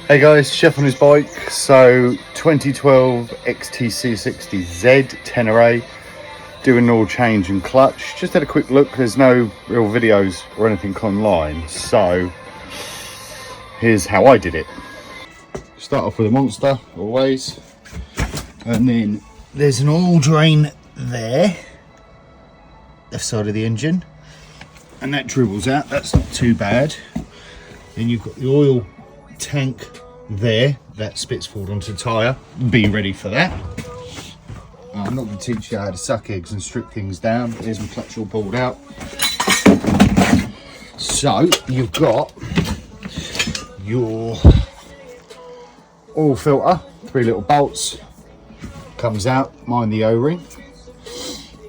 Hey guys, Chef on his bike. So 2012 XT60Z Tenere, doing an oil change and clutch. Just had a quick look. There's no real videos or anything online, so here's how I did it. Start off with a monster always, and then there's an oil drain there, left side of the engine, and that dribbles out. That's not too bad. Then you've got the oil tank there that spits forward onto the tyre. Be ready for that. I'm not going to teach you how to suck eggs and strip things down, but there's my clutch all pulled out. So you've got your oil filter, 3 little bolts, comes out, mind the O-ring,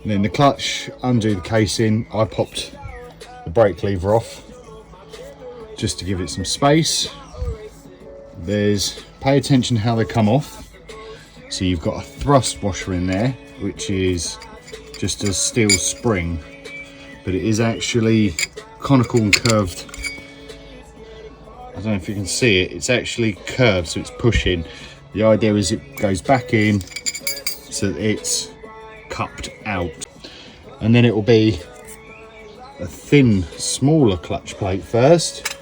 and then the clutch, undo the casing. I popped the brake lever off just to give it some space. Pay attention how they come off. So you've got a thrust washer in there, which is just a steel spring, but it is actually conical and curved. I don't know if you can see it, it's actually curved, so it's pushing. The idea is it goes back in so that it's cupped out. And then it will be a thin, smaller clutch plate first.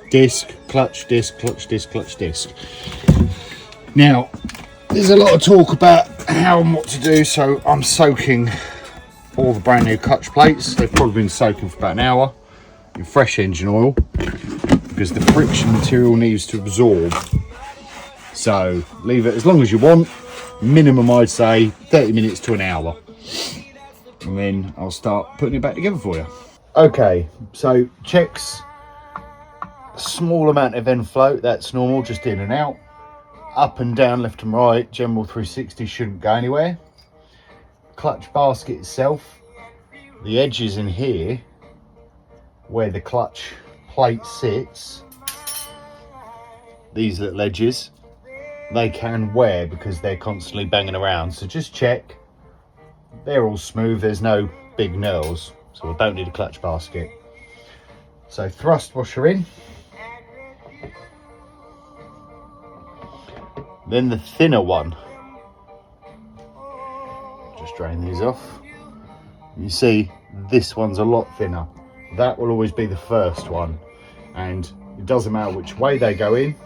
Disc, clutch, disc, clutch, disc, clutch, disc. Now, there's a lot of talk about how and what to do, so I'm soaking all the brand new clutch plates. They've probably been soaking for about an hour in fresh engine oil because the friction material needs to absorb. So leave it as long as you want. Minimum, I'd say 30 minutes to an hour. And then I'll start putting it back together for you. Okay, so checks. Small amount of end float, that's normal, just in and out. Up and down, left and right, general 360 shouldn't go anywhere. Clutch basket itself, the edges in here where the clutch plate sits, these little edges, they can wear because they're constantly banging around. So just check they're all smooth, there's no big knurls, so I don't need a clutch basket. So thrust washer in. Then the thinner one, just drain these off. You see this one's a lot thinner. That will always be the first one, and it doesn't matter which way they go in.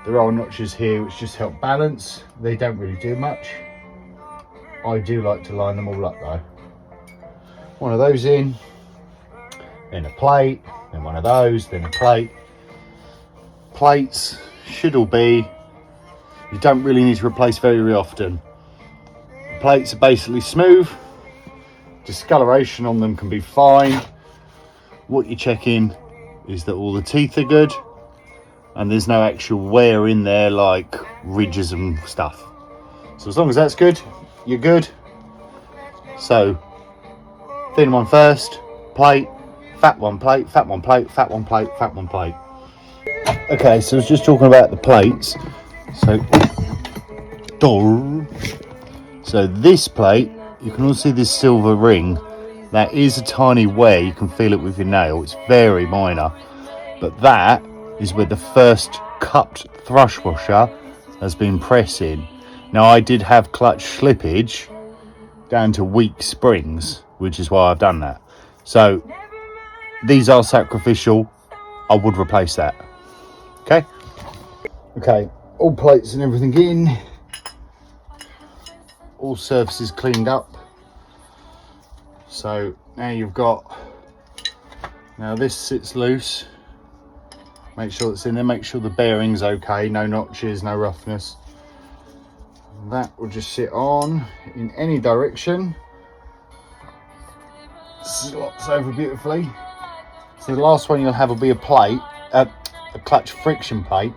There are notches here which just help balance. They don't really do much. I do like to line them all up though. One of those in, then a plate, then one of those, then a plate. Plates should all be, you don't really need to replace very often. The plates are basically smooth. Discoloration on them can be fine. What you're checking is that all the teeth are good and there's no actual wear in there like ridges and stuff. So as long as that's good, you're good. So thin one first, plate, fat one plate, fat one plate, fat one plate, fat one plate. Okay, so I was just talking about the plates. So this plate, you can also see this silver ring. That is a tiny wear, you can feel it with your nail, it's very minor. But that is where the first cupped thrush washer has been pressing. Now I did have clutch slippage down to weak springs, which is why I've done that. So these are sacrificial, I would replace that. Okay, all plates and everything in, all surfaces cleaned up. So now you've got, now this sits loose, make sure it's in there, make sure the bearing's okay, no notches, no roughness. That will just sit on in any direction, slots over beautifully. So the last one you'll have will be a plate, a clutch friction plate,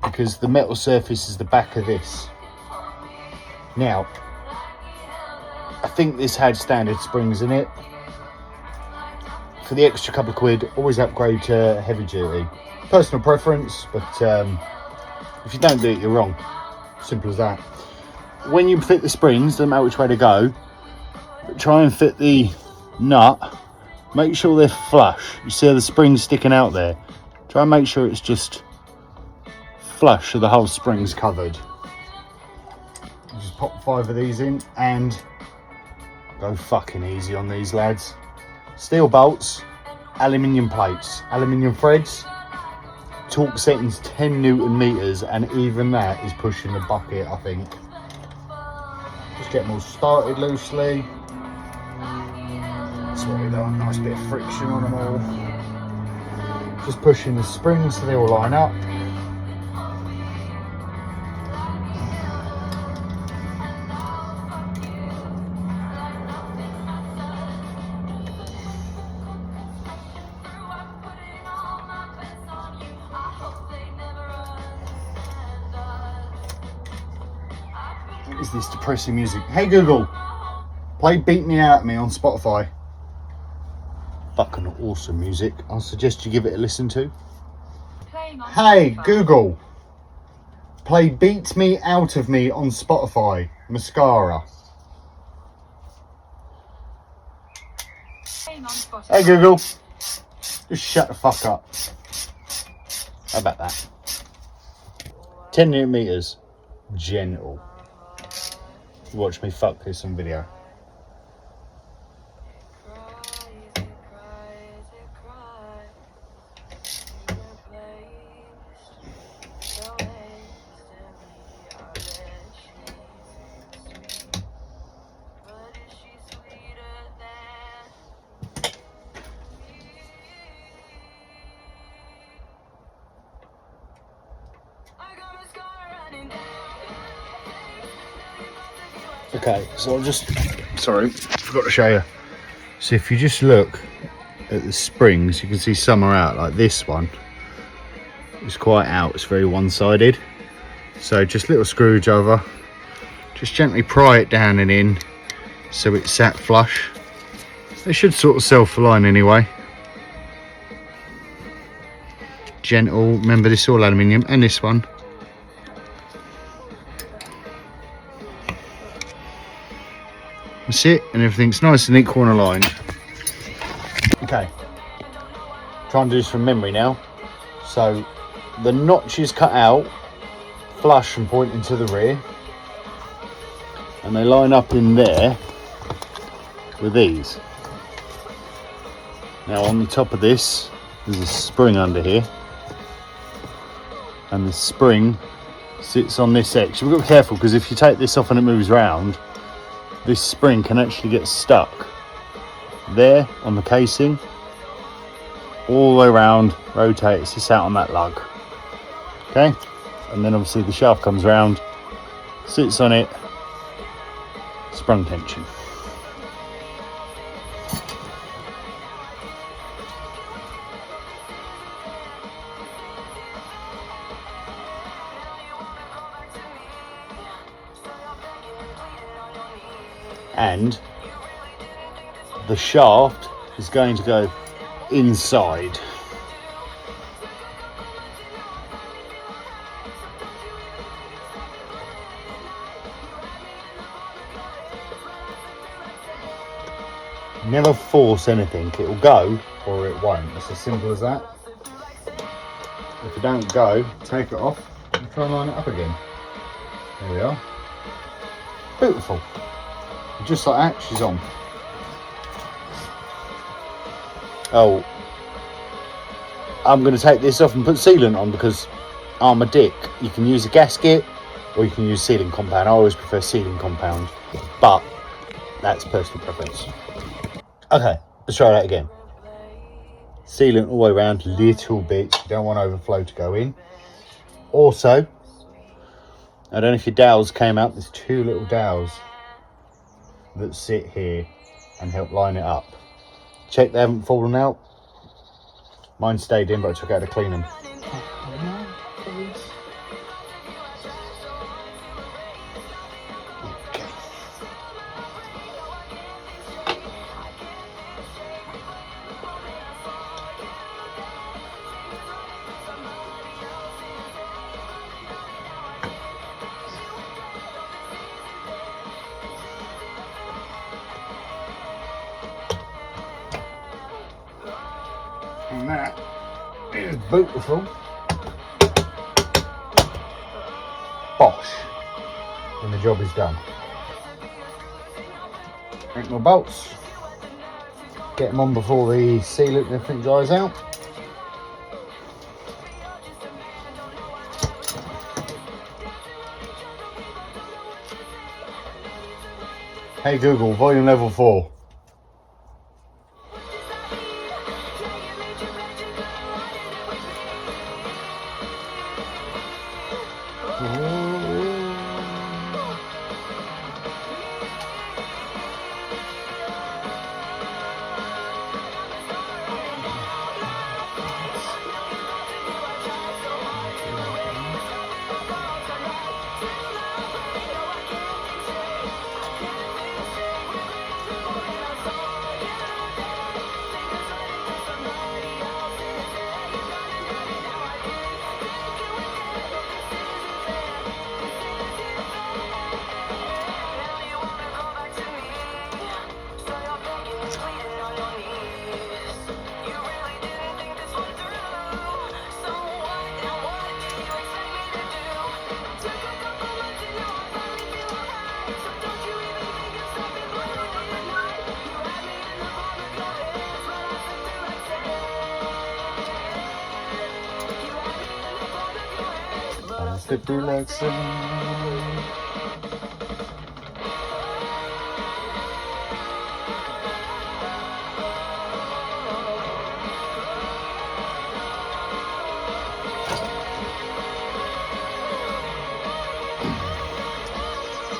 because the metal surface is the back of this. Now, I think this had standard springs in it. For the extra couple of quid, always upgrade to heavy duty. Personal preference, but if you don't do it, you're wrong. Simple as that. When you fit the springs, doesn't matter which way to go, but try and fit the nut, make sure they're flush. You see how the spring's sticking out there? Try and make sure it's just flush so the whole spring's covered. Just pop 5 of these in and go fucking easy on these lads. Steel bolts, aluminium plates, aluminium threads, torque settings 10 Newton meters, and even that is pushing the bucket, I think. Just get them all started loosely. That's what we want, nice bit of friction on them all. Just pushing the springs so they all line up. What is this depressing music? Hey Google, play Beat Me Out at Me on Spotify. Fucking awesome music. I'll suggest you give it a listen to. Hey Google, play Beat Me Out of Me on Spotify. Mascara. Hey Google, just shut the fuck up. How about that? 10 Newton meters. Gentle. Watch me fuck this on video. Okay, so I'll just, sorry, forgot to show you. So if you just look at the springs, you can see some are out, like this one. It's quite out, it's very one-sided. So just little screwdriver, just gently pry it down and in so it's sat flush. They should sort of self-align anyway. Gentle, remember this is all aluminium, and this one. That's it, and everything's nice and equal and aligned. Okay, try and do this from memory now. So the notch is cut out, flush and pointing to the rear, and they line up in there with these. Now on the top of this, there's a spring under here, and the spring sits on this edge. So we've got to be careful, because if you take this off and it moves round, this spring can actually get stuck there on the casing, all the way around, rotates, it's out on that lug. Okay, and then obviously the shaft comes round, sits on it, sprung tension. And the shaft is going to go inside. Never force anything, it will go or it won't. It's as simple as that. If it don't go, take it off and try and line it up again. There we are. Beautiful. Just like that, she's on. Oh, I'm going to take this off and put sealant on because I'm a dick. You can use a gasket or you can use sealing compound. I always prefer sealing compound, but that's personal preference. Okay, let's try that again. Sealant all the way around, little bits. You don't want overflow to go in. Also, I don't know if your dowels came out. There's 2 little dowels that sit here and help line it up. Check they haven't fallen out. Mine stayed in, but I took out to clean them. And that It's beautiful. Bosh. And the job is done. Make my bolts. Get them on before the sealant and everything dries out. Hey Google, volume level 4.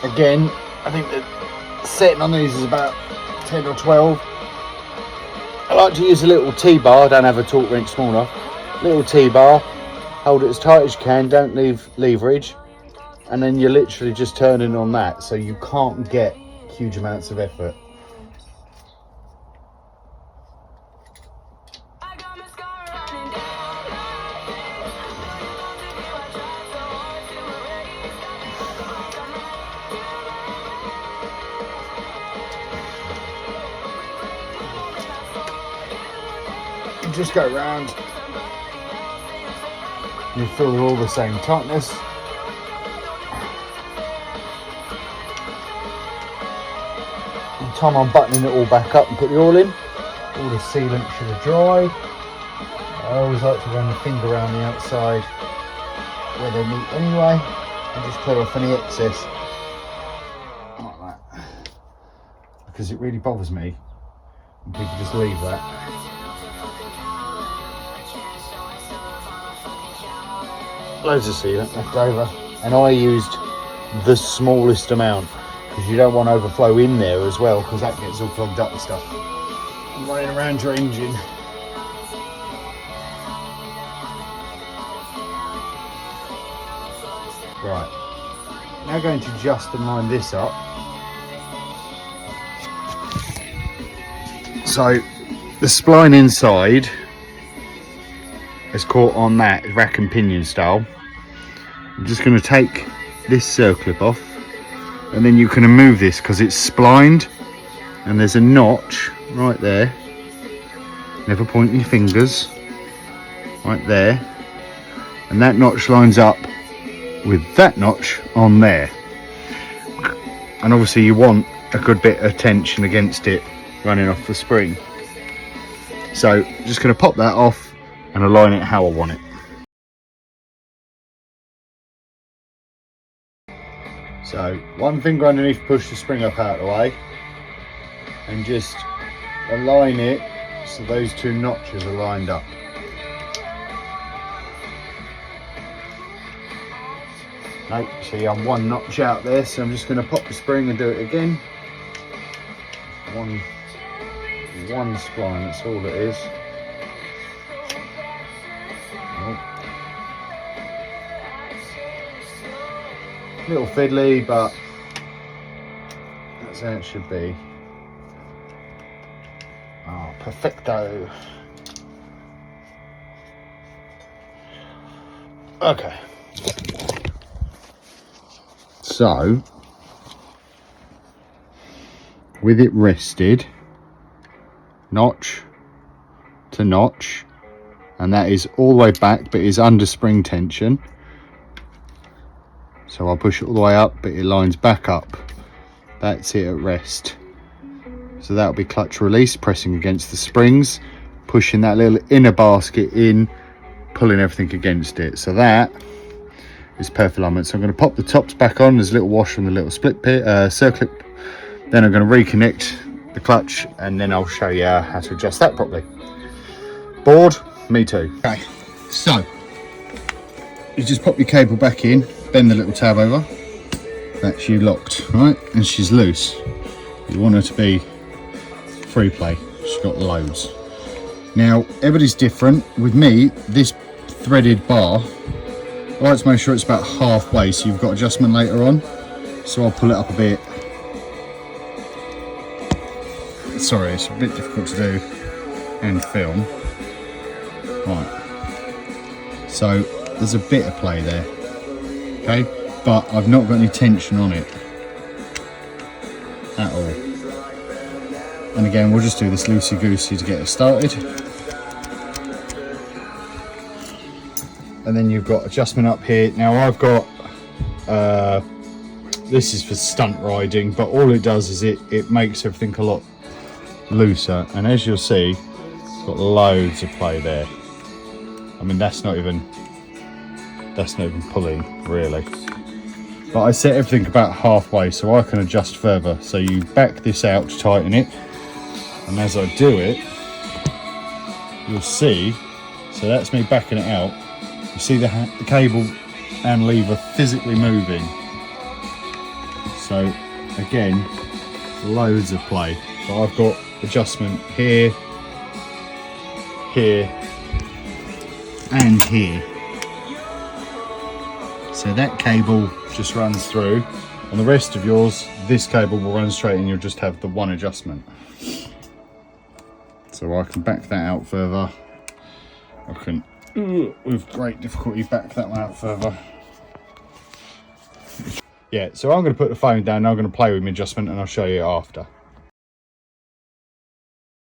Again, I think the setting on these is about 10 or 12. I like to use a little T-bar, I don't have a torque wrench small enough. Little T-bar, hold it as tight as you can, don't leave leverage. And then you're literally just turning on that, so you can't get huge amounts of effort. You just go around, you feel they're all the same tightness. Time I'm buttoning it all back up and put the oil in, all the sealant should have dried. I always like to run the finger around the outside where they meet anyway and just clear off any excess like that, because it really bothers me when people just leave that. Loads of sealant left over, and I used the smallest amount because you don't want overflow in there as well, because that gets all clogged up and stuff. I'm running around your engine. Right, now going to just line this up. So the spline inside is caught on that rack and pinion style. I'm just going to take this circlip off, and then you can remove this because it's splined, and there's a notch right there. Never point your fingers. Right there, and that notch lines up with that notch on there, and obviously you want a good bit of tension against it running off the spring. So just going to pop that off and align it how I want it. So one finger underneath, push the spring up out of the way, and just align it so those two notches are lined up. Nope, see I'm one notch out there, so I'm just going to pop the spring and do it again. One spline, that's all it is. Little fiddly, but that's how it should be. Oh, perfecto. Okay. So, with it rested, notch to notch, and that is all the way back, but is under spring tension. So I'll push it all the way up, but it lines back up. That's it at rest. So that'll be clutch release, pressing against the springs, pushing that little inner basket in, pulling everything against it. So that is perfect alignment. So I'm going to pop the tops back on. There's a little wash from the little split pit, circlip. Then I'm going to reconnect the clutch, and then I'll show you how to adjust that properly. Bored? Me too. Okay, so you just pop your cable back in, bend the little tab over. That's you locked, right? And she's loose. You want her to be free play. She's got loads. Now, everybody's different. With me, this threaded bar, I like to make sure it's about halfway, so you've got adjustment later on. So I'll pull it up a bit. Sorry, it's a bit difficult to do and film. Right. So there's a bit of play there. Okay, but I've not got any tension on it at all. And again, we'll just do this loosey-goosey to get it started. And then you've got adjustment up here. Now I've got, this is for stunt riding, but all it does is it makes everything a lot looser. And as you'll see, it's got loads of play there. I mean, that's not even pulling really. But I set everything about halfway so I can adjust further. So you back this out to tighten it, and as I do it, you'll see, so that's me backing it out, you see the cable and lever physically moving. So again, loads of play. So I've got adjustment here, here and here. So that cable just runs through. On the rest of yours, this cable will run straight and you'll just have the one adjustment. So I can back that out further. I can, with great difficulty, back that one out further. Yeah, so I'm going to put the phone down, I'm going to play with my adjustment and I'll show you after.